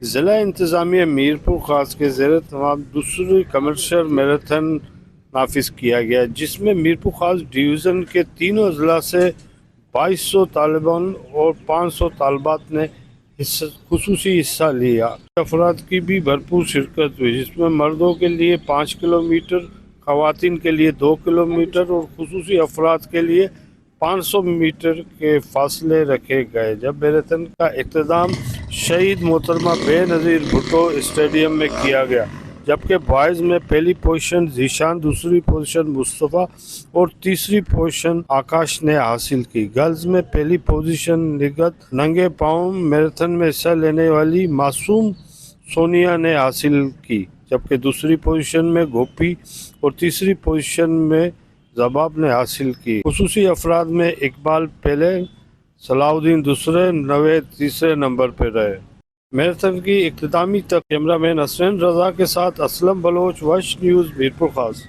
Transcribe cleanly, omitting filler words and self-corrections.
ضلع انتظامیہ میرپور خاص کے زیر اہتمام دوسری کمرشل میراتھن نافذ کیا گیا، جس میں میرپور خاص ڈویژن کے تینوں اضلاع سے 2200 طالبان اور 500 طالبات نے خصوصی حصہ لیا۔ افراد کی بھی بھرپور شرکت ہوئی، جس میں مردوں کے لیے 5 کلومیٹر، خواتین کے لیے 2 کلومیٹر اور خصوصی افراد کے لیے 500 میٹر کے فاصلے رکھے گئے۔ جب میراتھن کا اختتام شہید محترمہ بے نظیر بھٹو اسٹیڈیم میں کیا گیا، جبکہ بوائز میں پہلی پوزیشن ذیشان، دوسری پوزیشن مصطفیٰ اور تیسری پوزیشن آکاش نے حاصل کی۔ گرلز میں پہلی پوزیشن نگہت ننگے پاؤں میراتھن میں حصہ لینے والی معصوم سونیا نے حاصل کی، جبکہ دوسری پوزیشن میں گوپی اور تیسری پوزیشن میں زباب نے حاصل کی۔ خصوصی افراد میں اقبال پہلے، صلاح الدین دوسرے، نوید تیسرے نمبر پر رہے۔ میراتھن کی اختتامی تقریب کیمرہ مین حسین رضا کے ساتھ اسلم بلوچ، وش نیوز میرپور خاص۔